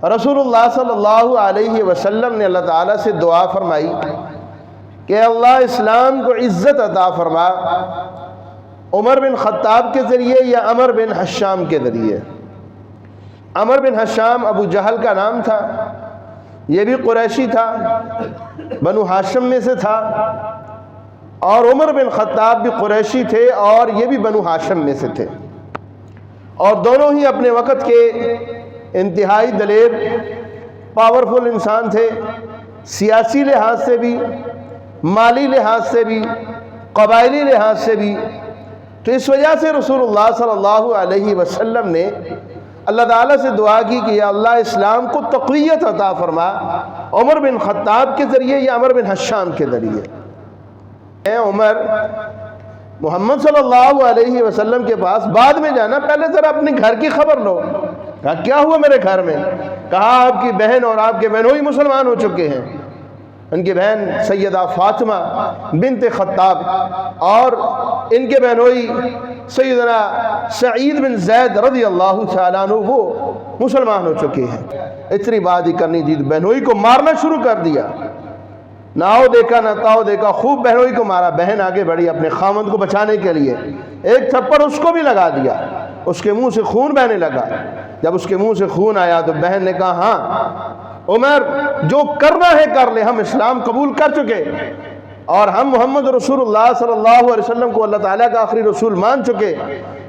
رسول صلی اللہ علیہ وسلم نے اللہ تعالیٰ سے دعا فرمائی کہ اللہ اسلام کو عزت عطا فرما، عمر بن خطاب کے ذریعے یا عمر بن حشام کے ذریعے۔ عمر بن حشام ابو جہل کا نام تھا، یہ بھی قریشی تھا، بنو ہاشم میں سے تھا، اور عمر بن خطاب بھی قریشی تھے اور یہ بھی بنو ہاشم میں سے تھے، اور دونوں ہی اپنے وقت کے انتہائی دلیر پاورفل انسان تھے، سیاسی لحاظ سے بھی، مالی لحاظ سے بھی، قبائلی لحاظ سے بھی۔ تو اس وجہ سے رسول اللہ صلی اللہ علیہ وسلم نے اللہ تعالیٰ سے دعا کی کہ یا اللہ اسلام کو تقویت عطا فرما، عمر بن خطاب کے ذریعے یا عمر بن حشام کے ذریعے۔ اے عمر، محمد صلی اللہ علیہ وسلم کے پاس بعد میں جانا، پہلے ذرا اپنے گھر کی خبر لو۔ کہا کیا ہوا میرے گھر میں؟ کہا آپ کی بہن اور آپ کے بہنوئی مسلمان ہو چکے ہیں۔ ان کی بہن سیدہ فاطمہ بنت خطاب اور ان کے بہنوئی سیدنا سعید بن زید رضی اللہ تعالیٰ عنہ وہ مسلمان ہو چکے ہیں۔ اتنی بات ہی کرنی تھی، بہنوئی کو مارنا شروع کر دیا، نہ آؤ دیکھا نہ تاؤ دیکھا، خوب بہنوئی کو مارا۔ بہن آگے بڑھی اپنے خامند کو بچانے کے لیے، ایک تھپڑ اس کو بھی لگا دیا، اس کے منہ سے خون بہنے لگا۔ جب اس کے منہ سے خون آیا تو بہن نے کہا ہاں عمر، جو کرنا ہے کر لے، ہم اسلام قبول کر چکے اور ہم محمد رسول اللہ صلی اللہ علیہ وسلم کو اللہ تعالیٰ کا آخری رسول مان چکے،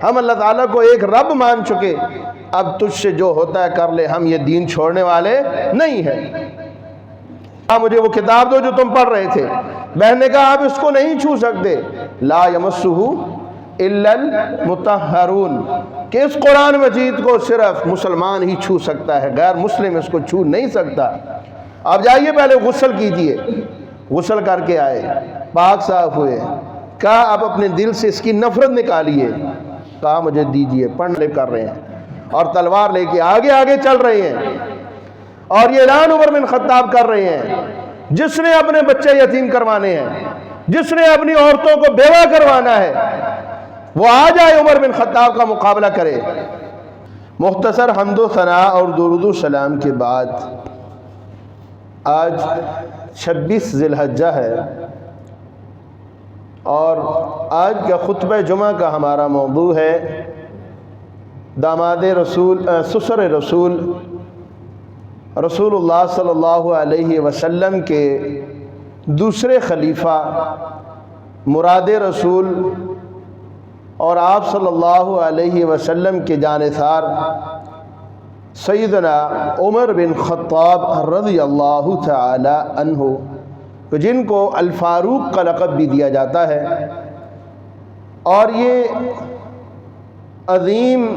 ہم اللہ تعالیٰ کو ایک رب مان چکے، اب تجھ سے جو ہوتا ہے کر لے، ہم یہ دین چھوڑنے والے نہیں ہیں۔ مجھے وہ کتاب دو جو تم پڑھ رہے تھے۔ بہن نے کہا آپ اس کو نہیں چھو سکتے، لا یمسہ الا المطہرون، کہ اس قرآن مجید کو صرف مسلمان ہی چھو سکتا ہے، غیر مسلم اس کو چھو نہیں سکتا۔ آپ جائیے پہلے غسل کیجئے۔ غسل کر کے آئے، پاک صاف ہوئے، کہا آپ اپنے دل سے اس کی نفرت نکالیے۔ کہا مجھے دیجئے، پڑھنے کر رہے ہیں اور تلوار لے کے آگے آگے چل رہے ہیں، اور یہ اعلان عمر بن خطاب کر رہے ہیں جس نے اپنے بچے یتیم کروانے ہیں، جس نے اپنی عورتوں کو بیوہ کروانا ہے، وہ آ جائے عمر بن خطاب کا مقابلہ کرے۔ مختصر حمد و ثنا اور درود و سلام کے بعد آج 26 ذی الحجہ ہے، اور آج کا خطبہ جمعہ کا ہمارا موضوع ہے داماد رسول، سسر رسول رسول اللہ صلی اللہ علیہ وسلم کے دوسرے خلیفہ، مراد رسول اور آپ صلی اللہ علیہ وسلم کے جانثار سیدنا عمر بن خطاب رضی اللہ تعالی عنہ، جن کو الفاروق کا لقب بھی دیا جاتا ہے، اور یہ عظیم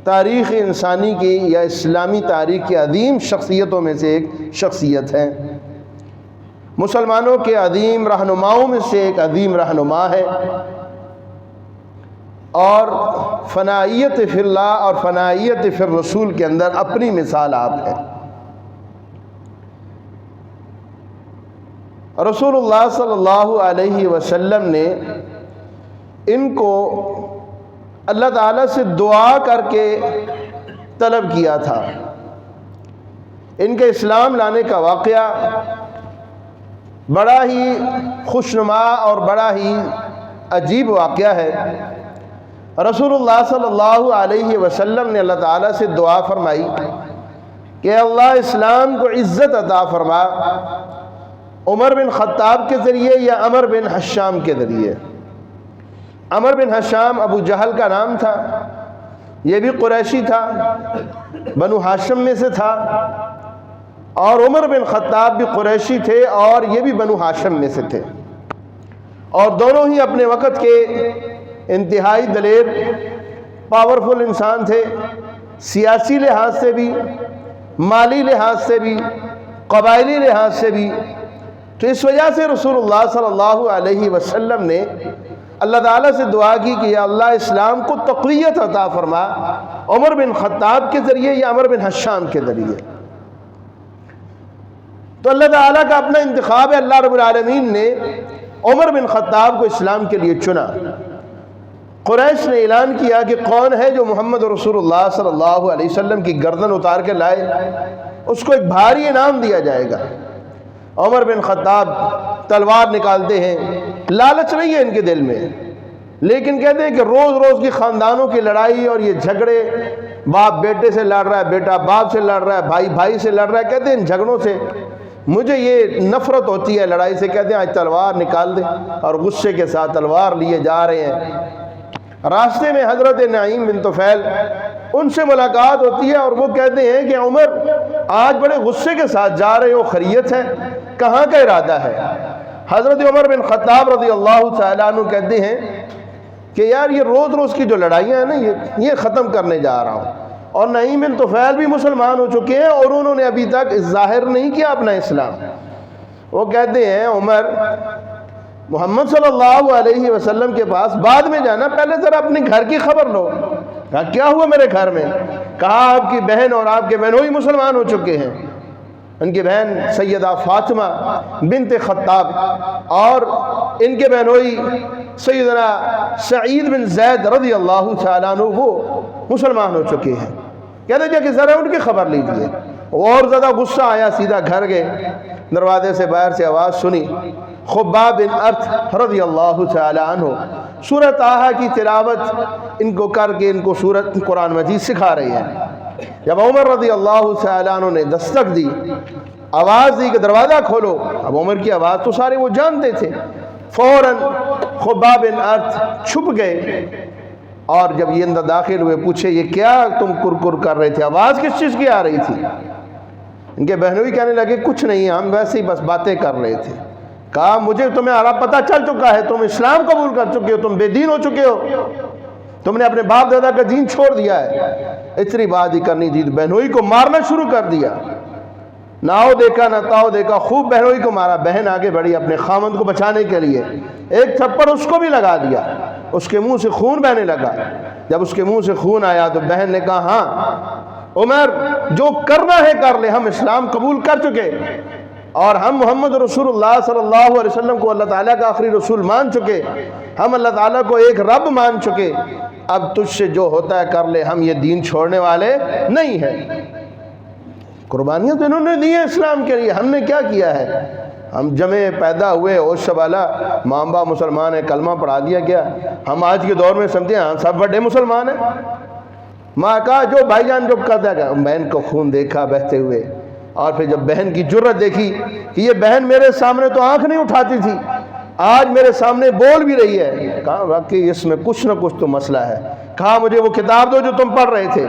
تاریخ انسانی کی یا اسلامی تاریخ کی عظیم شخصیتوں میں سے ایک شخصیت ہے، مسلمانوں کے عظیم رہنماؤں میں سے ایک عظیم رہنما ہے، اور فنائیت فی اللہ اور فنائیت فی الرسول کے اندر اپنی مثال آپ ہے۔ رسول اللہ صلی اللہ علیہ وسلم نے ان کو اللہ تعالیٰ سے دعا کر کے طلب کیا تھا۔ ان کے اسلام لانے کا واقعہ بڑا ہی خوشنما اور بڑا ہی عجیب واقعہ ہے۔ رسول اللہ صلی اللہ علیہ وسلم نے اللہ تعالیٰ سے دعا فرمائی کہ اللہ اسلام کو عزت عطا فرما، عمر بن خطاب کے ذریعے یا عمر بن حشام کے ذریعے۔ عمر بن حشام ابو جہل کا نام تھا، یہ بھی قریشی تھا، بنو ہاشم میں سے تھا، اور عمر بن خطاب بھی قریشی تھے اور یہ بھی بنو ہاشم میں سے تھے، اور دونوں ہی اپنے وقت کے انتہائی دلیر پاورفل انسان تھے، سیاسی لحاظ سے بھی، مالی لحاظ سے بھی، قبائلی لحاظ سے بھی۔ تو اس وجہ سے رسول اللہ صلی اللہ علیہ وسلم نے اللہ تعالیٰ سے دعا کی کہ یا اللہ اسلام کو تقویت عطا فرما، عمر بن خطاب کے ذریعے یا عمر بن حشام کے ذریعے۔ تو اللہ تعالیٰ کا اپنا انتخاب ہے، اللہ رب العالمین نے عمر بن خطاب کو اسلام کے لیے چنا، قریش نے اعلان کیا کہ کون ہے جو محمد رسول اللہ صلی اللہ علیہ وسلم کی گردن اتار کے لائے، اس کو ایک بھاری انعام دیا جائے گا۔ عمر بن خطاب تلوار نکالتے ہیں، لالچ نہیں ہے ان کے دل میں، لیکن کہتے ہیں کہ روز روز کی خاندانوں کی لڑائی اور یہ جھگڑے، باپ بیٹے سے لڑ رہا ہے، بیٹا باپ سے لڑ رہا ہے، بھائی بھائی سے لڑ رہا ہے، کہتے ہیں ان جھگڑوں سے مجھے یہ نفرت ہوتی ہے لڑائی سے، کہتے ہیں آج تلوار نکال دیں، اور غصے کے ساتھ تلوار لیے جا رہے ہیں۔ راستے میں حضرت نعیم بن طفیل ان سے ملاقات ہوتی ہے اور وہ کہتے ہیں کہ عمر آج بڑے غصے کے ساتھ جا رہے ہو، خیریت ہے؟ کہاں کا ارادہ ہے؟ حضرت عمر بن خطاب رضی اللہ تعالیٰ عنہ کہتے ہیں کہ یار یہ روز روز کی جو لڑائیاں ہیں نا یہ ختم کرنے جا رہا ہوں۔ اور نعیم بن طفیل بھی مسلمان ہو چکے ہیں اور انہوں نے ابھی تک ظاہر نہیں کیا اپنا اسلام۔ وہ کہتے ہیں عمر محمد صلی اللہ علیہ وسلم کے پاس بعد میں جانا، پہلے ذرا اپنے گھر کی خبر لو۔ کہا کیا ہوا میرے گھر میں؟ کہا آپ کی بہن اور آپ کے بہنوئی مسلمان ہو چکے ہیں۔ ان کی بہن سیدہ فاطمہ بنت خطاب اور ان کے بہنوئی سیدنا سعید بن زید رضی اللہ تعالیٰ عنہ وہ مسلمان ہو چکے ہیں۔ کہتے ہیں کہ ذرا ان کی خبر لیجئے۔ اور زیادہ غصہ آیا، سیدھا گھر گئے، دروازے سے باہر سے آواز سنی، خباب بن ارت رضی اللہ تعالیٰ عنہ سورہ طٰہٰ کی تلاوت ان کو کر کے ان کو سورۃ قرآن مجید سکھا رہی ہے۔ جب عمر رضی اللہ تعالیٰ عنہ نے دستک دی، آواز دی کہ دروازہ کھولو، اب عمر کی آواز تو سارے وہ جانتے تھے، فوراً خباب بن ارت چھپ گئے، اور جب یہ اندر داخل ہوئے پوچھے یہ کیا تم کرکر کر رہے تھے، آواز کس چیز کی آ رہی تھی؟ ان کے بہنوئی کہنے لگے کچھ نہیں، ہم ویسے ہی بس باتیں کر رہے تھے۔ کہا مجھے تمہیں آرا پتہ چل چکا ہے، تم اسلام قبول کر چکے ہو، تم بے دین ہو چکے ہو، تم نے اپنے باپ دادا کا دین چھوڑ دیا ہے۔ اتنی بات ہی کرنی تھی، بہنوئی کو مارنا شروع کر دیا، نہ آؤ دیکھا نہ تاؤ دیکھا، خوب بہنوئی کو مارا۔ بہن آگے بڑھی اپنے خامند کو بچانے کے لیے، ایک تھپڑ اس کو بھی لگا دیا، اس کے منہ سے خون بہنے لگا۔ جب اس کے منہ سے خون آیا تو بہن نے کہا ہاں عمر جو کرنا ہے کر لے، ہم اسلام قبول کر چکے اور ہم محمد رسول اللہ صلی اللہ علیہ وسلم کو اللہ تعالیٰ کا آخری رسول مان چکے، ہم اللہ تعالیٰ کو ایک رب مان چکے، اب تجھ سے جو ہوتا ہے کر لے، ہم یہ دین چھوڑنے والے نہیں ہیں۔ قربانیاں تو انہوں نے دی ہیں اسلام کے لیے، ہم نے کیا کیا ہے؟ ہم جمع پیدا ہوئے اوش والا ماں باپ مسلمان ہے، کلمہ پڑھا دیا گیا، ہم آج کے دور میں سمجھتے ہیں سب بڑے مسلمان ہیں۔ ماں کہا جو بھائی جان جو کرتا ہے، بہن کو خون دیکھا بہتے ہوئے، اور پھر جب بہن کی جرت دیکھی کہ یہ بہن میرے سامنے تو آنکھ نہیں اٹھاتی تھی، آج میرے سامنے بول بھی رہی ہے، کہا واقعی اس میں کچھ نہ کچھ تو مسئلہ ہے۔ کہا مجھے وہ کتاب دو جو تم پڑھ رہے تھے۔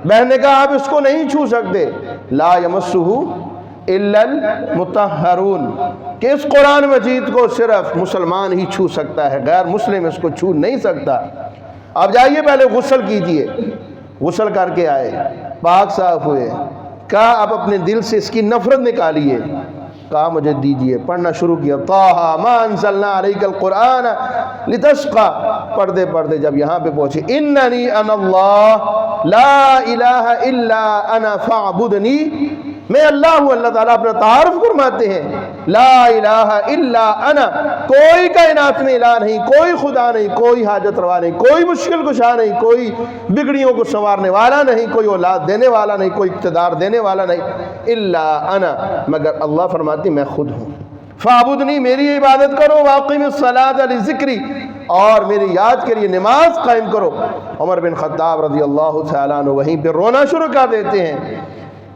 بہن نے کہا آپ اس کو نہیں چھو سکتے، لا یمسہ الا المطہرون، کہ اس قرآن مجید کو صرف مسلمان ہی چھو سکتا ہے، غیر مسلم اس کو چھو نہیں سکتا۔ اب جائیے پہلے غسل کیجئے۔ غسل کر کے آئے، پاک صاف ہوئے، کہا اب اپنے دل سے اس کی نفرت نکالیے۔ کہا مجھے دیجئے، پڑھنا شروع کیا، طٰہٰ ما انزلنا علیک القرآن لتشقی، پڑھتے پڑھتے جب یہاں پہ پہنچے، اننی انا اللہ لا الہ الا انا فاعبدنی، میں اللہ ہوں، اللہ تعالیٰ اپنا تعارف فرماتے ہیں، لا الہ الا انا، کوئی کائنات میں الہ نہیں، کوئی خدا نہیں، کوئی حاجت روا نہیں، کوئی مشکل کشا نہیں، کوئی بگڑیوں کو سنوارنے والا نہیں، کوئی اولاد دینے والا نہیں، کوئی اقتدار دینے والا نہیں، الا انا، مگر اللہ فرماتے ہیں میں خود ہوں، فاعبدنی، میری عبادت کرو، واقم الصلاۃ لذکری، اور میری یاد کے لیے نماز قائم کرو۔ عمر بن خطاب رضی اللہ تعالیٰ عنہ وہیں پہ رونا شروع کر دیتے ہیں،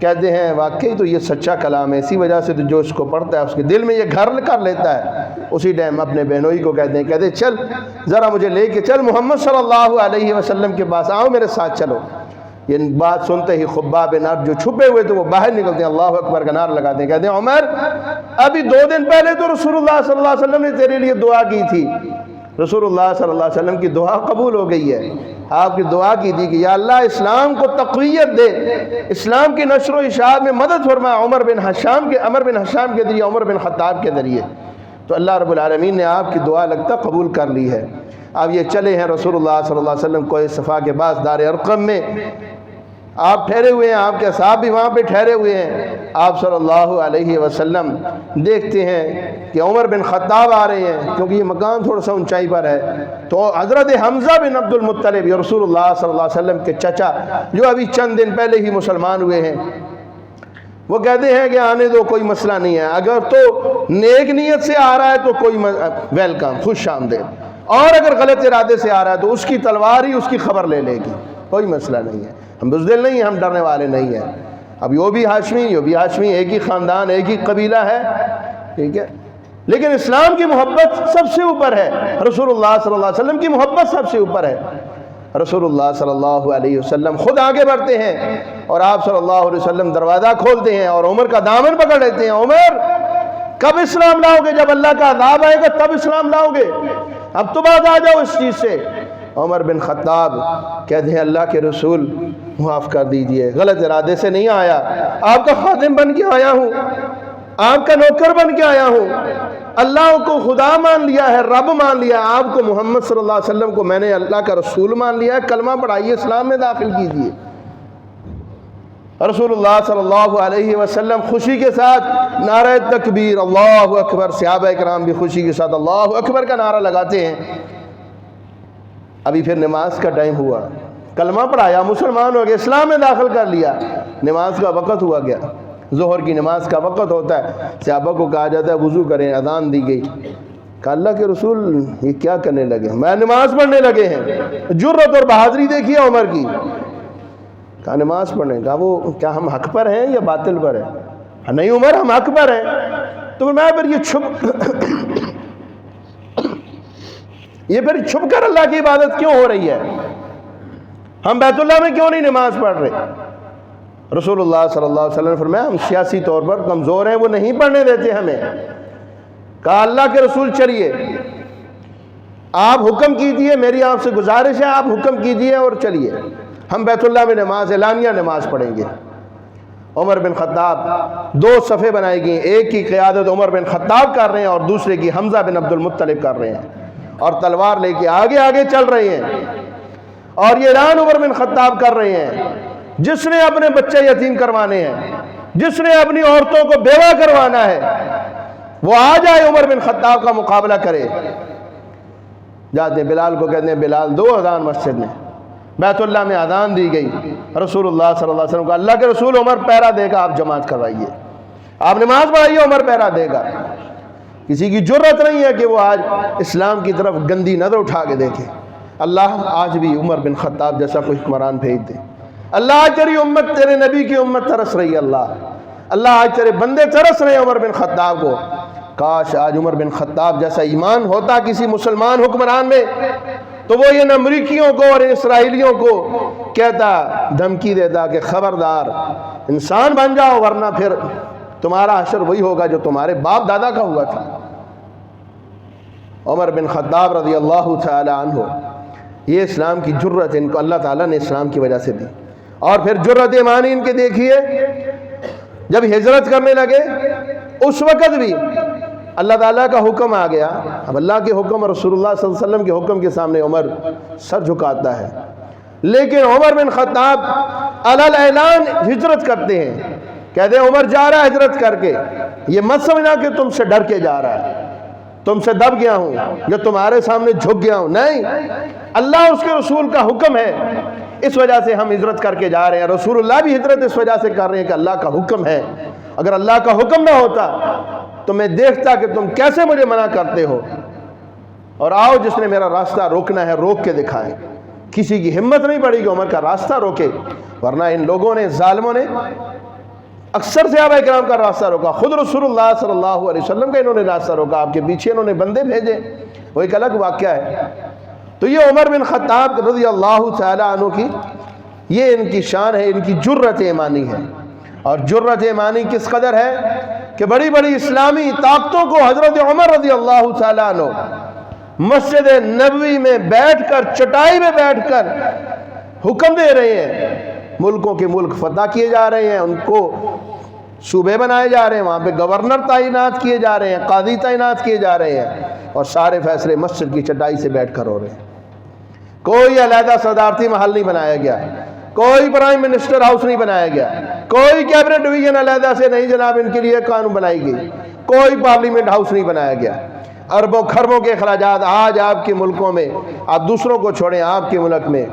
کہتے ہیں واقعی تو یہ سچا کلام ہے، اسی وجہ سے تو جو اس کو پڑھتا ہے اس کے دل میں یہ گھر کر لیتا ہے۔ اسی ٹائم اپنے بہنوئی کو کہتے ہیں چل ذرا مجھے لے کے چل محمد صلی اللہ علیہ وسلم کے پاس، آؤ میرے ساتھ چلو۔ یہ بات سنتے ہی خباب بن ارت جو چھپے ہوئے تھے وہ باہر نکلتے ہیں، اللہ اکبر کا نعرہ لگاتے ہیں، کہتے ہیں عمر ابھی 2 دن پہلے تو رسول اللہ صلی اللہ علیہ وسلم نے تیرے لیے دعا کی تھی، رسول اللہ صلی اللہ علیہ وسلم کی دعا قبول ہو گئی ہے۔ آپ کی دعا کی تھی کہ یا اللہ اسلام کو تقویت دے، اسلام کی نشر و اشاعت میں مدد فرما، عمر بن حشام کے ذریعے، عمر بن خطاب کے ذریعے۔ تو اللہ رب العالمین نے آپ کی دعا لگتا قبول کر لی ہے۔ اب یہ چلے ہیں رسول اللہ صلی اللہ علیہ وسلم کوہ صفا کے پاس دار ارقم میں، آپ ٹھہرے ہوئے ہیں، آپ کے صاحب بھی وہاں پہ ٹھہرے ہوئے ہیں۔ آپ صلی اللہ علیہ وسلم دیکھتے ہیں کہ عمر بن خطاب آ رہے ہیں، کیونکہ یہ مکان تھوڑا سا اونچائی پر ہے، تو حضرت حمزہ بن عبد المطلب، یہ رسول اللہ صلی اللہ علیہ وسلم کے چچا جو ابھی چند دن پہلے ہی مسلمان ہوئے ہیں، وہ کہتے ہیں کہ آنے دو، کوئی مسئلہ نہیں ہے، اگر تو نیک نیت سے آ رہا ہے تو کوئی ویلکم، خوش آمدید، اور اگر غلط ارادے سے آ رہا ہے تو اس کی تلوار ہی اس کی خبر لے لے گی، کوئی مسئلہ نہیں ہے، ہم بزدل نہیں ہیں، ہم ڈرنے والے نہیں ہیں۔ اب یہ بھی ہاشمی، ایک ہی خاندان، ایک ہی قبیلہ ہے، ٹھیک ہے، لیکن اسلام کی محبت سب سے اوپر ہے، رسول اللہ صلی اللہ علیہ وسلم کی محبت سب سے اوپر ہے۔ رسول اللہ صلی اللہ علیہ وسلم خود آگے بڑھتے ہیں اور آپ صلی اللہ علیہ وسلم دروازہ کھولتے ہیں اور عمر کا دامن پکڑ لیتے ہیں، عمر کب اسلام لاؤ گے؟ جب اللہ کا عذاب آئے گا تب اسلام لاؤ گے، اب تو باز آ جاؤ اس چیز سے۔ عمر بن خطاب کہتے ہیں اللہ کے رسول معاف کر دیجئے، غلط ارادے سے نہیں آیا، آپ کا خادم بن کے آیا ہوں، آپ کا نوکر بن کے آیا ہوں، اللہ کو خدا مان لیا ہے، رب مان لیا ہے، آپ کو محمد صلی اللہ علیہ وسلم کو میں نے اللہ کا رسول مان لیا ہے، کلمہ پڑھائیے، اسلام میں داخل کیجئے۔ رسول اللہ صلی اللہ علیہ وسلم خوشی کے ساتھ نعرہ تکبیر، اللہ اکبر، صحابہ کرام بھی خوشی کے ساتھ اللہ اکبر کا نعرہ لگاتے ہیں۔ ابھی پھر نماز کا ٹائم ہوا، کلمہ پڑھایا، مسلمان ہو گئے، اسلام میں داخل کر لیا، نماز کا وقت ہوا گیا، ظہر کی نماز کا وقت ہوتا ہے، صحابہ کو کہا جاتا ہے وضو کریں، اذان دی گئی، کہا اللہ کے رسول یہ کیا کرنے لگے؟ میں نماز پڑھنے لگے ہیں۔ جرت اور بہادری دیکھیے عمر کی، کہا نماز پڑھنے، کہا وہ کیا ہم حق پر ہیں یا باطل پر ہیں؟ نہیں عمر ہم حق پر ہیں۔ تو میں پھر یہ پھر چھپ کر اللہ کی عبادت کیوں ہو رہی ہے؟ ہم بیت اللہ میں کیوں نہیں نماز پڑھ رہے؟ رسول اللہ صلی اللہ علیہ وسلم نے فرمایا ہم سیاسی طور پر کمزور ہیں، وہ نہیں پڑھنے دیتے ہمیں۔ کہا اللہ کے رسول چلیے، آپ حکم کیجئے، میری آپ سے گزارش ہے، آپ حکم کیجئے اور چلیے، ہم بیت اللہ میں نماز اعلانیہ نماز پڑھیں گے۔ عمر بن خطاب، دو صفیں بنائی گئیں، ایک کی قیادت عمر بن خطاب کر رہے ہیں اور دوسرے کی حمزہ بن عبد المطلب کر رہے ہیں، اور تلوار لے کے آگے آگے چل رہے ہیں، اور یہ اعلان عمر بن خطاب کر رہے ہیں جس نے اپنے بچے یتیم کروانے ہیں، جس نے اپنی عورتوں کو بیوہ کروانا ہے، وہ آ جائے عمر بن خطاب کا مقابلہ کرے۔ جاتے ہیں بلال کو، کہتے ہیں بلال دو اذان مسجد میں، بیت اللہ میں اذان دی گئی، رسول اللہ صلی اللہ علیہ وسلم کو اللہ کے رسول عمر پیرا دے گا، آپ جماعت کروائیے، آپ نماز پڑھائیے، عمر پیرا دے گا۔ کسی کی جرت نہیں ہے کہ وہ آج اسلام کی طرف گندی نظر اٹھا کے دیکھے۔ اللہ آج بھی عمر بن خطاب جیسا کوئی حکمران بھیج دے۔ اللہ آج تیری امت، تیرے نبی کی امت ترس رہی ہے، اللہ آج تیرے بندے ترس رہے ہیں عمر بن خطاب کو۔ کاش آج عمر بن خطاب جیسا ایمان ہوتا کسی مسلمان حکمران میں، تو وہ یہ امریکیوں کو اور اسرائیلیوں کو کہتا، دھمکی دیتا کہ خبردار انسان بن جاؤ ورنہ پھر تمہارا حشر وہی ہوگا جو تمہارے باپ دادا کا ہوا تھا۔ عمر بن خطاب رضی اللہ تعالی عنہ، یہ اسلام کی جرت ان کو اللہ تعالیٰ نے اسلام کی وجہ سے دی۔ اور پھر جرت ایمانی ان کے دیکھیے، جب ہجرت کرنے لگے اس وقت بھی اللہ تعالیٰ کا حکم آ گیا۔ اب اللہ کے حکم اور رسول اللہ صلی اللہ علیہ وسلم کے حکم کے سامنے عمر سر جھکاتا ہے، لیکن عمر بن خطاب علی اعلان ہجرت کرتے ہیں، کہتے ہیں عمر جا رہا ہے ہجرت کر کے، یہ مت سمجھنا کہ تم سے ڈر کے جا رہا ہے، تم سے دب گیا ہوں یا تمہارے سامنے جھک گیا ہوں، نہیں، اللہ اس کے رسول کا حکم ہے، اس وجہ سے ہم ہجرت کر کے جا رہے ہیں۔ رسول اللہ بھی ہجرت اس وجہ سے کر رہے ہیں کہ اللہ کا حکم ہے، اگر اللہ کا حکم نہ ہوتا تو میں دیکھتا کہ تم کیسے مجھے منع کرتے ہو، اور آؤ جس نے میرا راستہ روکنا ہے روک کے دکھائے۔ کسی کی ہمت نہیں پڑی کہ عمر کا راستہ روکے، ورنہ ان لوگوں نے، ظالموں نے اکثر صحابہ کرام کا راستہ روکا، خود رسول اللہ صلی اللہ علیہ وسلم کا انہوں نے راستہ روکا، آپ کے پیچھے انہوں نے بندے بھیجے، وہ ایک الگ واقعہ ہے۔ تو یہ عمر بن خطاب رضی اللہ تعالی عنہ کی، یہ ان کی شان ہے، ان کی جرت ایمانی ہے۔ اور جرت ایمانی کس قدر ہے کہ بڑی بڑی اسلامی طاقتوں کو حضرت عمر رضی اللہ تعالی عنہ مسجد نبوی میں بیٹھ کر، چٹائی میں بیٹھ کر حکم دے رہے ہیں، ملکوں کے ملک فتح کیے جا رہے ہیں، ان کو صوبے بنائے جا رہے ہیں، وہاں پہ گورنر تعینات کیے جا رہے ہیں، قاضی تعینات کیے جا رہے ہیں، اور سارے فیصلے مسجد کی چٹائی سے بیٹھ کر ہو رہے ہیں۔ کوئی علیحدہ صدارتی محل نہیں بنایا گیا، کوئی پرائم منسٹر ہاؤس نہیں بنایا گیا، کوئی کیبنٹ ڈویژن علیحدہ سے نہیں جناب ان کے لیے قانون بنائی گئی، کوئی پارلیمنٹ ہاؤس نہیں بنایا گیا۔ اربوں خربوں کے اخراجات آج آپ کے ملکوں میں، آپ دوسروں کو چھوڑیں، آپ کے ملک میں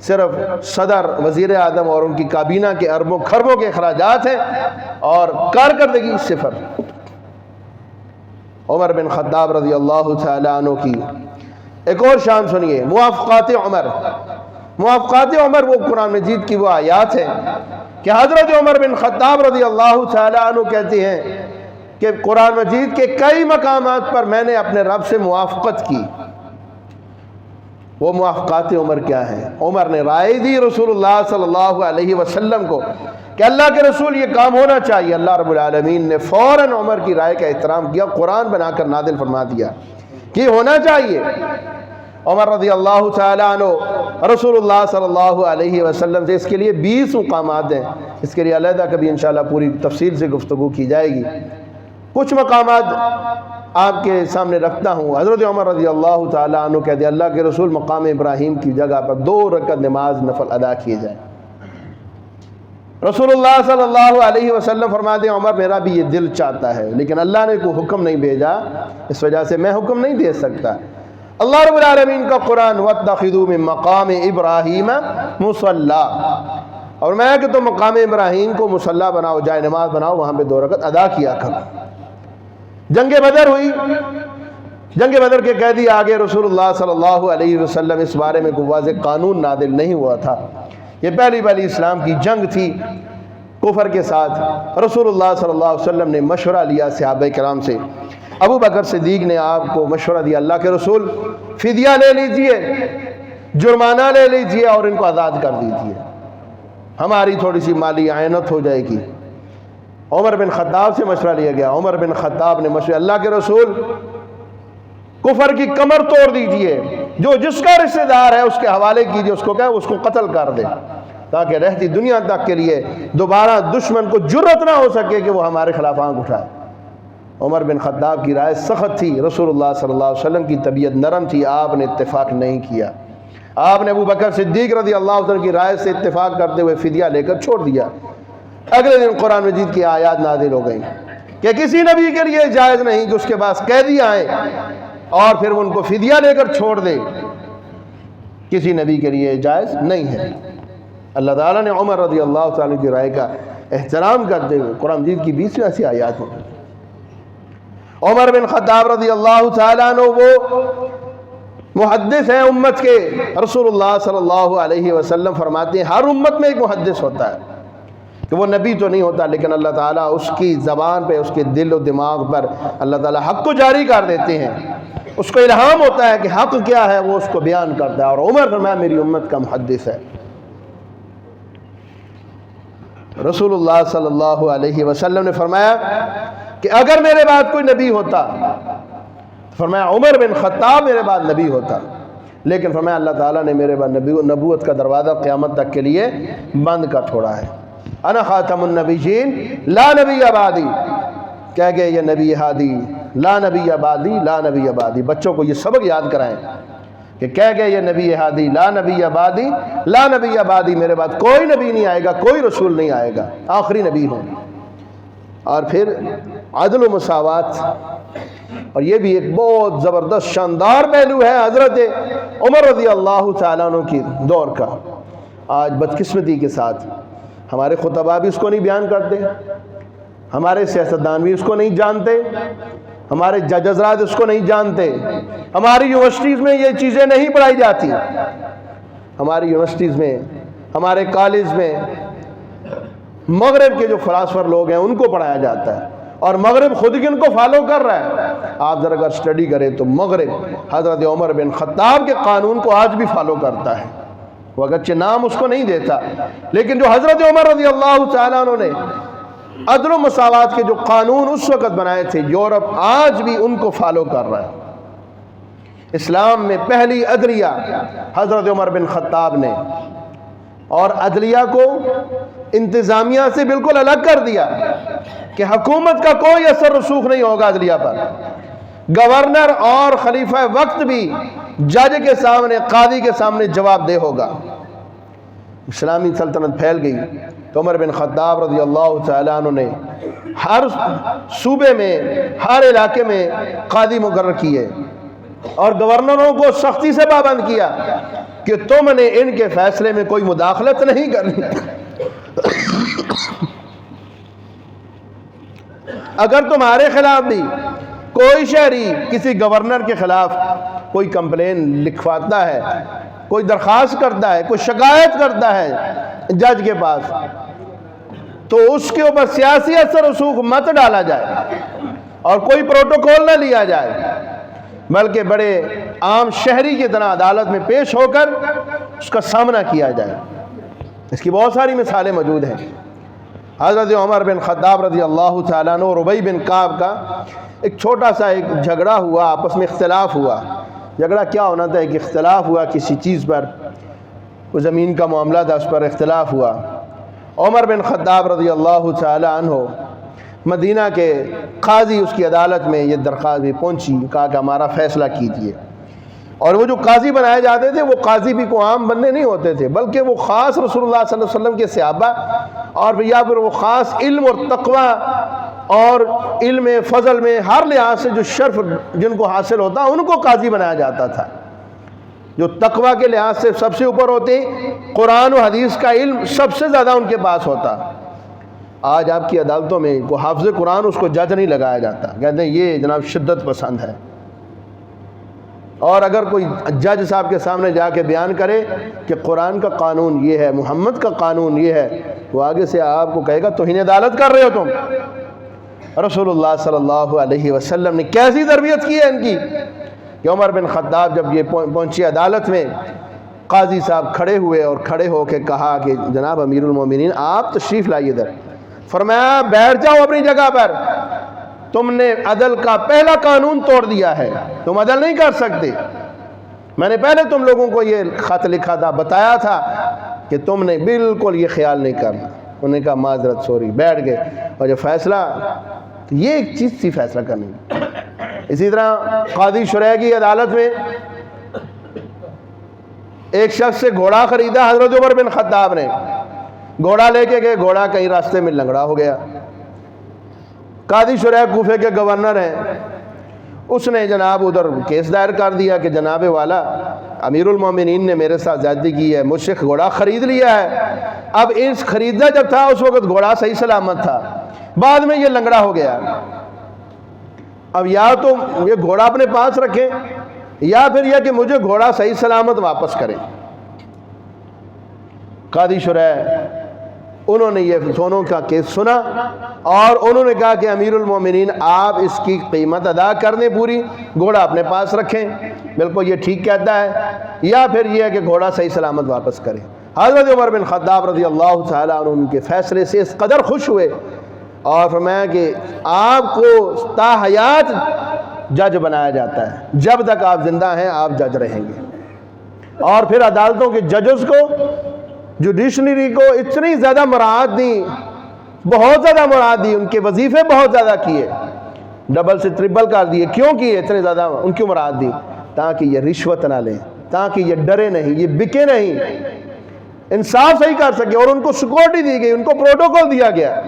صرف صدر، وزیر اعظم اور ان کی کابینہ کے اربوں خربوں کے اخراجات ہیں اور کارکردگی صفر۔ عمر بن خطاب رضی اللہ تعالیٰ عنہ کی ایک اور شان سنیے، موافقات عمر۔ موافقات عمر وہ قرآن مجید کی وہ آیات ہیں کہ حضرت عمر بن خطاب رضی اللہ تعالیٰ عنہ کہتے ہیں کہ قرآن مجید کے کئی مقامات پر میں نے اپنے رب سے موافقت کی۔ وہ موافقات عمر کیا ہیں؟ عمر نے رائے دی رسول اللہ صلی اللہ علیہ وسلم کو کہ اللہ کے رسول یہ کام ہونا چاہیے۔ اللہ رب العالمین نے فوراً عمر کی رائے کا احترام کیا، قرآن بنا کر نازل فرما دیا کہ ہونا چاہیے۔ عمر رضی اللہ تعالیٰ عنہ رسول اللہ صلی اللہ علیہ وسلم سے، اس کے لیے 20 مقامات ہیں، اس کے لیے علیحدہ کبھی انشاءاللہ پوری تفصیل سے گفتگو کی جائے گی۔ کچھ مقامات آپ کے سامنے رکھتا ہوں۔ حضرت عمر رضی اللہ تعالیٰ عنہ کہتے ہیں اللہ کے رسول مقام ابراہیم کی جگہ پر 2 رکعت نماز نفل ادا کیے جائیں۔ رسول اللہ صلی اللہ علیہ وسلم فرماتے ہیں عمر میرا بھی یہ دل چاہتا ہے، لیکن اللہ نے کوئی حکم نہیں بھیجا، اس وجہ سے میں حکم نہیں دے سکتا۔ اللہ رب العالمین کا قرآن وَاتَّخِذُوا مِن مَّقَامِ إِبْرَاهِيمَ مُصَلَّى، اور میں کہ تم مقام ابراہیم کو مصلی بناؤ، جائے نماز بناؤ، وہاں پہ 2 رکعت ادا کیا کرو۔ جنگ بدر ہوئی، جنگ بدر کے قیدی آگے رسول اللہ صلی اللہ علیہ وسلم، اس بارے میں کوئی واضح قانون نازل نہیں ہوا تھا، یہ پہلی اسلام کی جنگ تھی کفر کے ساتھ۔ رسول اللہ صلی اللہ علیہ وسلم نے مشورہ لیا صحابہ کرام سے، ابو بکر صدیق نے آپ کو مشورہ دیا اللہ کے رسول فدیہ لے لیجئے، جرمانہ لے لیجئے اور ان کو آزاد کر دیجئے، ہماری تھوڑی سی مالی اعانت ہو جائے گی۔ عمر بن خطاب سے مشورہ لیا گیا، عمر بن خطاب نے مشورہ، اللہ کے رسول کفر کی کمر توڑ دیجئے، جو جس کا رشتہ دار ہے اس کے حوالے کیجئے، اس کو کہے اس کو قتل کر دے، تاکہ رہتی دنیا تک کے لیے دوبارہ دشمن کو جرأت نہ ہو سکے کہ وہ ہمارے خلاف آنکھ اٹھائے۔ عمر بن خطاب کی رائے سخت تھی، رسول اللہ صلی اللہ علیہ وسلم کی طبیعت نرم تھی، آپ نے اتفاق نہیں کیا۔ آپ نے ابو بکر صدیق رضی اللہ عنہ کی رائے سے اتفاق کرتے ہوئے فدیہ لے کر چھوڑ دیا۔ اگلے دن قرآن مجید کی آیات نازل ہو گئیں کہ کسی نبی کے لیے جائز نہیں کہ اس کے پاس قیدی آئیں اور پھر ان کو فدیہ لے کر چھوڑ دے، کسی نبی کے لیے جائز نہیں ہے۔ اللہ تعالیٰ نے عمر رضی اللہ تعالیٰ کی رائے کا احترام کرتے ہوئے قرآن مجید کی 20 ایسی آیات ہیں۔ عمر بن خطاب رضی اللہ تعالیٰ عنہ وہ محدث ہیں امت کے، رسول اللہ صلی اللہ علیہ وسلم فرماتے ہیں ہر امت میں ایک محدث ہوتا ہے، کہ وہ نبی تو نہیں ہوتا لیکن اللہ تعالیٰ اس کی زبان پہ، اس کے دل و دماغ پر اللہ تعالیٰ حق کو جاری کر دیتے ہیں، اس کو الہام ہوتا ہے کہ حق کیا ہے وہ اس کو بیان کرتا ہے، اور عمر فرمایا میری امت کا محدث ہے۔ رسول اللہ صلی اللہ علیہ وسلم نے فرمایا کہ اگر میرے بعد کوئی نبی ہوتا، فرمایا عمر بن خطاب میرے بعد نبی ہوتا، لیکن فرمایا اللہ تعالیٰ نے میرے بعد نبوت کا دروازہ قیامت تک کے لیے بند کر چھوڑا ہے۔ انا خاتم النبیین لا نبی بعدی، کہہ گئے یہ نبی ہادی، لا نبی بعدی، لا نبی بعدی۔ بچوں کو یہ سبق یاد کرائیں کہ کہہ گئے یہ نبی ہادی، لا نبی بعدی، لا نبی بعدی، میرے بعد کوئی نبی نہیں آئے گا، کوئی رسول نہیں آئے گا، آخری نبی ہوں۔ اور پھر عدل و مساوات، اور یہ بھی ایک بہت زبردست شاندار پہلو ہے حضرت عمر رضی اللہ تعالیٰ عنہ کی دور کا۔ آج بدقسمتی کے ساتھ ہمارے خطباء بھی اس کو نہیں بیان کرتے، ہمارے سیاستدان بھی اس کو نہیں جانتے، ہمارے جج حضرات اس کو نہیں جانتے، ہماری یونیورسٹیز میں یہ چیزیں نہیں پڑھائی جاتی، ہماری یونیورسٹیز میں، ہمارے کالج میں مغرب کے جو فلاسفر لوگ ہیں ان کو پڑھایا جاتا ہے، اور مغرب خود ہی ان کو فالو کر رہا ہے۔ آپ ذرا اگر اسٹڈی کریں تو مغرب حضرت عمر بن خطاب کے قانون کو آج بھی فالو کرتا ہے، وہ اگرچہ نام اس کو نہیں دیتا، لیکن جو حضرت عمر رضی اللہ تعالیٰ عنہ نے عدل و مساوات کے جو قانون اس وقت بنائے تھے، یورپ آج بھی ان کو فالو کر رہا ہے۔ اسلام میں پہلی عدلیہ حضرت عمر بن خطاب نے، اور عدلیہ کو انتظامیہ سے بالکل الگ کر دیا کہ حکومت کا کوئی اثر رسوخ نہیں ہوگا عدلیہ پر، گورنر اور خلیفہ وقت بھی جج کے سامنے، قاضی کے سامنے جواب دہ ہوگا۔ اسلامی سلطنت پھیل گئی تو عمر بن خطاب رضی اللہ تعالیٰ عنہ نے ہر صوبے میں، ہر علاقے میں قاضی مقرر کیے اور گورنروں کو سختی سے پابند کیا کہ تم نے ان کے فیصلے میں کوئی مداخلت نہیں کرنی۔ اگر تمہارے خلاف بھی کوئی شہری کسی گورنر کے خلاف کوئی کمپلین لکھواتا ہے، کوئی درخواست کرتا ہے، کوئی شکایت کرتا ہے جج کے پاس، تو اس کے اوپر سیاسی اثر و رسوخ مت ڈالا جائے اور کوئی پروٹوکول نہ لیا جائے، بلکہ بڑے عام شہری کی طرح عدالت میں پیش ہو کر اس کا سامنا کیا جائے۔ اس کی بہت ساری مثالیں موجود ہیں۔ حضرت عمر بن خطاب رضی اللہ تعالیٰ عنہ اور ربیع بن کعب کا ایک چھوٹا سا ایک جھگڑا ہوا، آپس میں اختلاف ہوا۔ جھگڑا کیا ہونا تھا کہ اختلاف ہوا کسی چیز پر، کوئی زمین کا معاملہ تھا، اس پر اختلاف ہوا۔ عمر بن خطاب رضی اللہ تعالیٰ عنہ مدینہ کے قاضی اس کی عدالت میں یہ درخواست بھی پہنچی، کہا کہ ہمارا فیصلہ کیجیے۔ اور وہ جو قاضی بنائے جاتے تھے وہ قاضی بھی کوئی عام بندے نہیں ہوتے تھے، بلکہ وہ خاص رسول اللہ صلی اللہ علیہ وسلم کے صحابہ اور یا پھر وہ خاص علم اور تقوی اور علم فضل میں ہر لحاظ سے جو شرف جن کو حاصل ہوتا ان کو قاضی بنایا جاتا تھا، جو تقوی کے لحاظ سے سب سے اوپر ہوتے، قرآن و حدیث کا علم سب سے زیادہ ان کے پاس ہوتا۔ آج آپ کی عدالتوں میں کوئی حافظ قرآن اس کو جج نہیں لگایا جاتا، کہتے ہیں یہ جناب شدت پسند ہے، اور اگر کوئی جج صاحب کے سامنے جا کے بیان کرے کہ قرآن کا قانون یہ ہے، محمد کا قانون یہ ہے، وہ آگے سے آپ کو کہے گا توہین عدالت کر رہے ہو تم۔ رسول اللہ صلی اللہ علیہ وسلم نے کیسی تربیت کی ہے ان کی کہ عمر بن خطاب جب یہ پہنچی عدالت میں، قاضی صاحب کھڑے ہوئے اور کھڑے ہو کے کہا کہ جناب امیر المومنین آپ تشریف لائیے ادھر۔ فرمایا بیٹھ جاؤ اپنی جگہ پر، تم نے عدل کا پہلا قانون توڑ دیا ہے، تم عدل نہیں کر سکتے۔ میں نے پہلے تم لوگوں کو یہ خط لکھا تھا، بتایا تھا کہ تم نے بالکل یہ خیال نہیں کرنا۔ انہوں نے کہا معذرت سوری، بیٹھ گئے۔ اور جو فیصلہ، تو یہ ایک چیز تھی فیصلہ کرنے کی۔ اسی طرح قاضی شریح کی عدالت میں ایک شخص سے گھوڑا خریدا حضرت عمر بن خطاب نے، گھوڑا لے کے گئے، گھوڑا کہیں راستے میں لنگڑا ہو گیا۔ قاضی شریح کوفے کے گورنر ہیں، اس نے جناب ادھر کیس دائر کر دیا کہ جناب والا امیر المومنین نے میرے ساتھ زیادتی کی ہے، مجھ سے گھوڑا خرید لیا ہے۔ اب اس خریدا جب تھا اس وقت گھوڑا صحیح سلامت تھا، بعد میں یہ لنگڑا ہو گیا۔ اب یا تو یہ گھوڑا اپنے پاس رکھیں یا پھر یہ کہ مجھے گھوڑا صحیح سلامت واپس کریں۔ قاضی شریح انہوں نے یہ دونوں کا کیس سنا اور انہوں نے کہا کہ امیر المومنین آپ اس کی قیمت ادا کر دیں پوری، گھوڑا اپنے پاس رکھیں، بالکل یہ ٹھیک کہتا ہے، یا پھر یہ ہے کہ گھوڑا صحیح سلامت واپس کریں۔ حضرت عمر بن خطاب رضی اللہ تعالیٰ عنہ ان کے فیصلے سے اس قدر خوش ہوئے اور فرمایا کہ آپ کو تا حیات جج بنایا جاتا ہے، جب تک آپ زندہ ہیں آپ جج رہیں گے۔ اور پھر عدالتوں کے ججز کو، جوڈیشنری کو اتنی زیادہ مراعات دی، بہت زیادہ مراعات دی، ان کے وظیفے بہت زیادہ کیے، ڈبل سے ٹرپل کر دیے۔ کیوں کیے اتنے زیادہ؟ ان کی مراعات دی تاکہ یہ رشوت نہ لیں، تاکہ یہ ڈرے نہیں، یہ بکے نہیں، انصاف صحیح کر سکے۔ اور ان کو سیکورٹی دی گئی، ان کو پروٹوکول دیا گیا،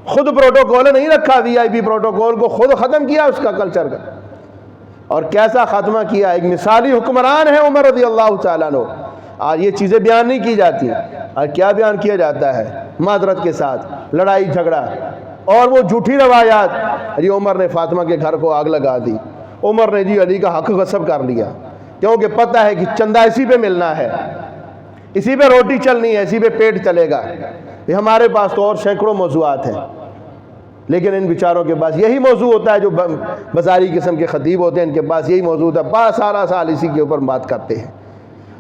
خود پروٹوکول نہیں رکھا، وی آئی پی پروٹوکول کو خود ختم کیا اس کا کلچر کا۔ اور کیسا خاتمہ کیا، ایک مثالی حکمران ہے عمر رضی اللہ تعالیٰ عنہ۔ آج یہ چیزیں بیان نہیں کی جاتی، اور کیا بیان کیا جاتا ہے؟ معذرت کے ساتھ لڑائی جھگڑا اور وہ جھوٹی روایات۔ جی عمر نے فاطمہ کے گھر کو آگ لگا دی، عمر نے جی علی کا حق غصب کر لیا، کیونکہ پتہ ہے کہ چندہ اسی پہ ملنا ہے، اسی پہ روٹی چلنی ہے، اسی پہ پیٹ چلے گا۔ یہ ہمارے پاس تو اور سینکڑوں موضوعات ہیں، لیکن ان بیچاروں کے پاس یہی موضوع ہوتا ہے، جو بازاری قسم کے خطیب ہوتے ہیں ان کے پاس یہی موضوع ہوتا ہے، سارا سال اسی کے اوپر بات کرتے ہیں۔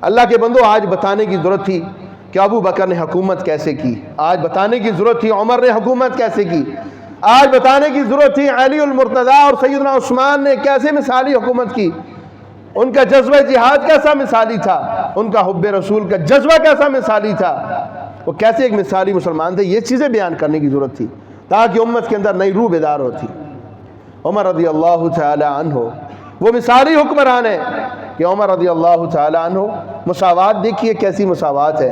اللہ کے بندو، آج بتانے کی ضرورت تھی کہ ابو بکر نے حکومت کیسے کی، آج بتانے کی ضرورت تھی عمر نے حکومت کیسے کی، آج بتانے کی ضرورت تھی علی المرتضیٰ اور سیدنا عثمان نے کیسے مثالی حکومت کی، ان کا جذبہ جہاد کیسا مثالی تھا، ان کا حب رسول کا جذبہ کیسا مثالی تھا، وہ کیسے ایک مثالی مسلمان تھے۔ یہ چیزیں بیان کرنے کی ضرورت تھی تاکہ امت کے اندر نئی روح بیدار ہوتی۔ عمر رضی اللہ تعالی عنہ وہ مثالی حکمران ہے کہ عمر رضی اللہ تعالی عنہ مساوات دیکھیے کیسی مساوات ہے.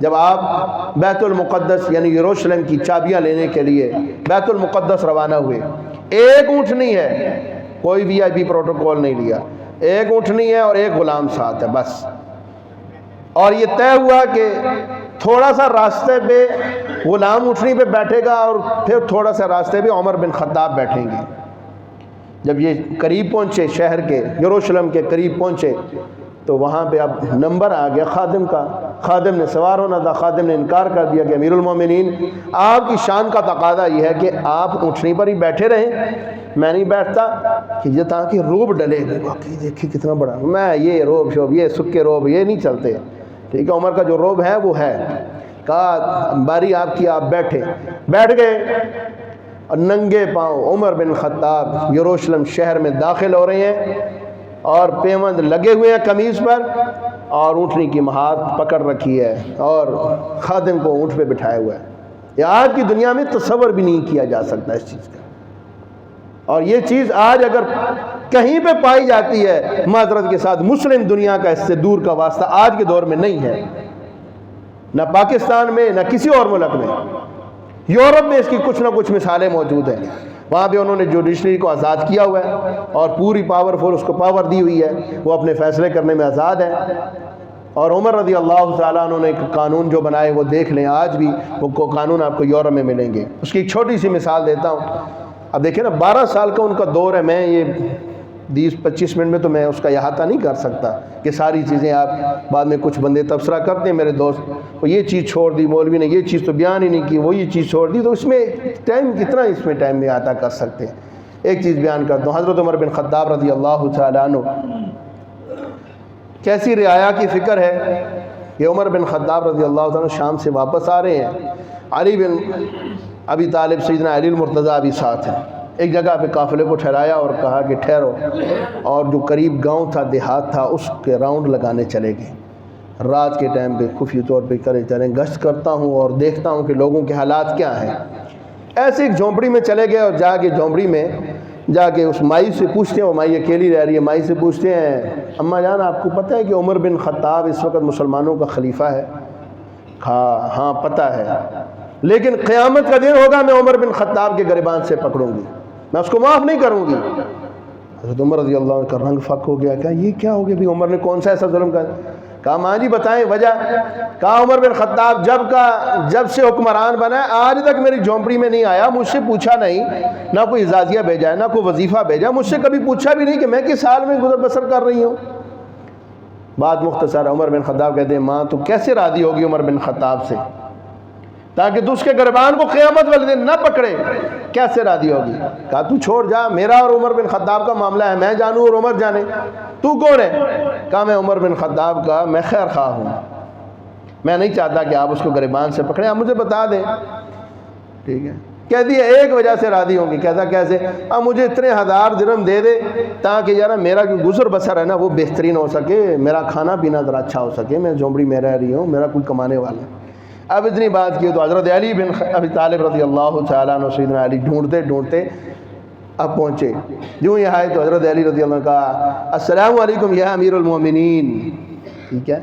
جب آپ بیت المقدس یعنی یروشلم کی چابیاں لینے کے لیے بیت المقدس روانہ ہوئے، ایک اونٹ نہیں ہے، کوئی بھی آئی پی پروٹوکول نہیں لیا، ایک اونٹنی ہے اور ایک غلام ساتھ ہے بس. اور یہ طے ہوا کہ تھوڑا سا راستے پہ غلام اونٹنی پہ بیٹھے گا اور پھر تھوڑا سا راستے پہ عمر بن خطاب بیٹھیں گے. جب یہ قریب پہنچے، شہر کے یروشلم کے قریب پہنچے، تو وہاں پہ اب نمبر آ گیا خادم کا. خادم نے سوار ہونا تھا، خادم نے انکار کر دیا کہ امیر المومنین آپ کی شان کا تقاضا یہ ہے کہ آپ اونٹنی پر ہی بیٹھے رہیں، میں نہیں بیٹھتا، کہ یہ تاکہ روب ڈلے گا. واقعی دیکھیں کتنا بڑا، میں یہ روب شوب یہ سکے روب یہ نہیں چلتے. ٹھیک ہے، عمر کا جو روب ہے وہ ہے. کہا باری آپ کی، آپ بیٹھ گئے. اور ننگے پاؤں عمر بن خطاب یروشلم شہر میں داخل ہو رہے ہیں اور پیوند لگے ہوئے ہیں قمیص پر، اور اونٹنی کی مہار پکڑ رکھی ہے اور خادم کو اونٹ پہ بٹھایا ہوا ہے. یہ آج کی دنیا میں تصور بھی نہیں کیا جا سکتا اس چیز کا. اور یہ چیز آج اگر کہیں پہ پائی جاتی ہے، معذرت کے ساتھ مسلم دنیا کا اس سے دور کا واسطہ آج کے دور میں نہیں ہے، نہ پاکستان میں نہ کسی اور ملک میں. یورپ میں اس کی کچھ نہ کچھ مثالیں موجود ہیں. وہاں پہ انہوں نے جوڈیشری کو آزاد کیا ہوا ہے اور پوری پاورفل اس کو پاور دی ہوئی ہے، وہ اپنے فیصلے کرنے میں آزاد ہے. اور عمر رضی اللہ تعالیٰ عنہ نے ایک قانون جو بنائے وہ دیکھ لیں، آج بھی وہ قانون آپ کو یورپ میں ملیں گے. اس کی ایک چھوٹی سی مثال دیتا ہوں. اب دیکھیں نا، 12 سال کا ان کا دور ہے. میں یہ 20-25 منٹ میں تو میں اس کا احاطہ نہیں کر سکتا کہ ساری چیزیں آپ بعد میں کچھ بندے تبصرہ کرتے ہیں میرے دوست، وہ یہ چیز چھوڑ دی، مولوی نے یہ چیز تو بیان ہی نہیں کی، وہ یہ چیز چھوڑ دی. تو اس میں ٹائم کتنا اس میں ٹائم میں احاطہ کر سکتے ہیں. ایک چیز بیان کرتا ہوں. حضرت عمر بن خطاب رضی اللہ تعالیٰ عنہ کیسی رعایا کی فکر ہے کہ عمر بن خطاب رضی اللہ تعالیٰ عنہ شام سے واپس آ رہے ہیں. علی بن ابی طالب سیدنا علی المرتضیٰ بھی ساتھ ہیں. ایک جگہ پہ قافلے کو ٹھہرایا اور کہا کہ ٹھہرو، اور جو قریب گاؤں تھا، دیہات تھا، اس کے راؤنڈ لگانے چلے گئے. رات کے ٹائم پہ خفیہ طور پہ چلیں گشت کرتا ہوں اور دیکھتا ہوں کہ لوگوں کے حالات کیا ہیں. ایسے ایک جھونپڑی میں چلے گئے اور جا کے جھونپڑی میں جا کے اس مائی سے پوچھتے ہیں، وہ مائی اکیلی رہ رہی ہے، مائی سے پوچھتے ہیں اماں جان آپ کو پتہ ہے کہ عمر بن خطاب اس وقت مسلمانوں کا خلیفہ ہے؟ ہاں پتہ ہے، لیکن قیامت کا دن ہوگا میں عمر بن خطاب کے گریبان سے پکڑوں گی، میں اس کو معاف نہیں کروں گی. حضرت عمر رضی اللہ عنہ کا رنگ فک ہو گیا. کہا یہ کیا ہو گیا بھی، عمر نے کون سا ایسا ظلم کیا؟ کہا ماں جی بتائیں وجہ. کہا عمر بن خطاب جب سے حکمران بنا ہے آج تک میری جھونپڑی میں نہیں آیا، مجھ سے پوچھا نہیں، نہ کوئی اعزازیہ بھیجا ہے نہ کوئی وظیفہ بھیجا، مجھ سے کبھی پوچھا بھی نہیں کہ میں کس حال میں گزر بسر کر رہی ہوں. بات مختصر. عمر بن خطاب کہتے ہیں ماں تو کیسے راضی ہوگی عمر بن خطاب سے، تاکہ تو اس کے گریبان کو قیامت والے دن نہ پکڑے، کیسے راضی ہوگی؟ کہا تو چھوڑ جا، میرا اور عمر بن خطاب کا معاملہ ہے، میں جانوں اور عمر جانے، تو کون ہے؟ کہا میں عمر بن خطاب کا میں خیر خواہ ہوں، میں نہیں چاہتا کہ آپ اس کو گریبان سے پکڑیں، آپ مجھے بتا دیں. ٹھیک ہے. کہتی ہے ایک وجہ سے راضی ہوں گی. کہتا کیسے؟ اب مجھے اتنے 1000 درہم دے دے تاکہ یار میرا جو گزر بسر ہے نا وہ بہترین ہو سکے، میرا کھانا پینا ذرا اچھا ہو سکے، میں جھونپڑی میں رہ رہی ہوں، میرا کوئی کمانے والا ہے. اب اتنی بات کی تو حضرت علی بن ابی طالب رضی اللہ تعالیٰ عنہ سیدنا علی ڈھونڈتے اب پہنچے. جو یہ آئے تو حضرت علی رضی اللہ عنہ کہا السلام علیکم یا امیر المومنین. ٹھیک ہے،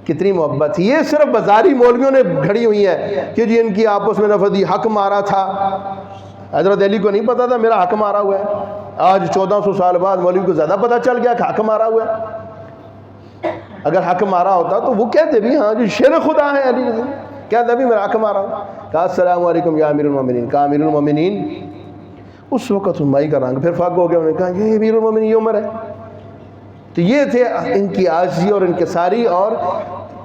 کتنی محبت. یہ صرف بازاری مولویوں نے گھڑی ہوئی ہے کہ جی ان کی آپس میں نفدی حق مارا تھا. حضرت علی کو نہیں پتا تھا میرا حق مارا ہوا ہے. آج 1400 سال بعد مولوی کو زیادہ پتہ چل گیا کہ حق مارا ہوا ہے. اگر حق مارا ہوتا تو وہ کہتے بھی ہاں جی شیر خدا ہے علی رضی، کہتا بھی میرا حق مارا ہوا. کہا السلام علیکم یا امیر المومنین. کہا امیر المومنین. اس وقت مائی کا رنگ پھر فاق ہو گیا. انہوں نے کہا یہ امیر المومنین یہ عمر ہے. تو یہ تھے ان کی عاجزی اور انکساری اور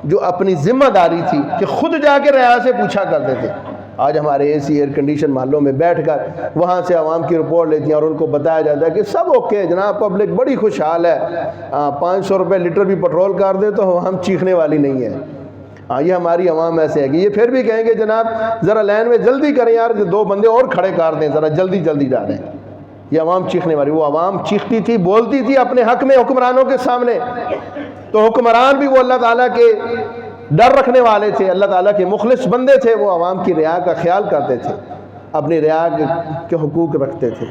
جو اپنی ذمہ داری تھی کہ خود جا کے رعایا سے پوچھا کرتے تھے. آج ہمارے اے سی ایئر کنڈیشن محلوں میں بیٹھ کر وہاں سے عوام کی رپورٹ لیتی ہیں اور ان کو بتایا جاتا ہے کہ سب اوکے جناب، پبلک بڑی خوشحال ہے، 500 روپے لیٹر بھی پٹرول کر دے تو ہم چیخنے والی نہیں ہے. یہ ہماری عوام ایسے ہے کہ یہ پھر بھی کہیں گے جناب ذرا لائن میں جلدی کریں یار، 2 بندے اور کھڑے کر دیں، ذرا جلدی جا رہے ہیں. یہ عوام چیخنے والی. وہ عوام چیختی تھی، بولتی تھی اپنے حق میں حکمرانوں کے سامنے. تو حکمران بھی وہ اللہ تعالیٰ کے ڈر رکھنے والے تھے، اللہ تعالیٰ کے مخلص بندے تھے، وہ عوام کی رعایا کا خیال کرتے تھے، اپنی رعایا کے حقوق رکھتے تھے.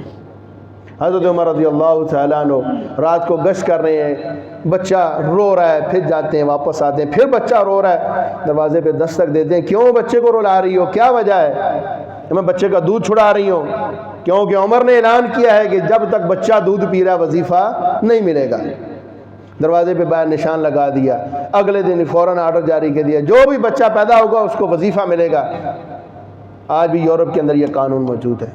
حضرت عمر رضی اللہ تعالیٰ عنہ رات کو گشت کر رہے ہیں، بچہ رو رہا ہے، پھر جاتے ہیں واپس آتے ہیں، پھر بچہ رو رہا ہے، دروازے پہ دستک دیتے ہیں، کیوں بچے کو رلا رہی ہو، کیا وجہ ہے؟ میں بچے کا دودھ چھڑا رہی ہوں، کیونکہ عمر نے اعلان کیا ہے کہ جب تک بچہ دودھ پی رہا وظیفہ نہیں ملے گا۔ دروازے پہ باہر نشان لگا دیا، اگلے دن فوراً آرڈر جاری کر دیا، جو بھی بچہ پیدا ہوگا اس کو وظیفہ ملے گا۔ آج بھی یورپ کے اندر یہ قانون موجود ہے،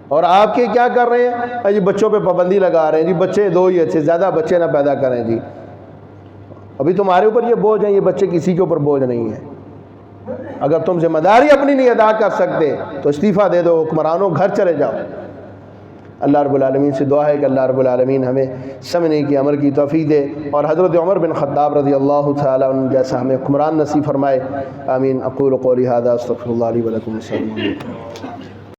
اور آپ کے کیا کر رہے ہیں جی؟ بچوں پہ پابندی لگا رہے ہیں جی، بچے دو ہی اچھے، زیادہ بچے نہ پیدا کریں جی۔ ابھی تمہارے اوپر یہ بوجھ ہیں، یہ بچے کسی کے اوپر بوجھ نہیں ہے۔ اگر تم ذمہ داری اپنی نہیں ادا کر سکتے تو استعفیٰ دے دو، حکمرانوں گھر چلے جاؤ۔ اللہ رب العالمین سے دعا ہے کہ اللہ رب العالمین ہمیں سمجھنے کی عمل کی توفیق دے، اور حضرت عمر بن خطاب رضی اللہ تعالیٰ عنہ جیسا ہمیں حکمران نصیب فرمائے۔ آمین۔ اقول قولی ھذا استغفر اللہ لی ولکم۔ السلام علیکم۔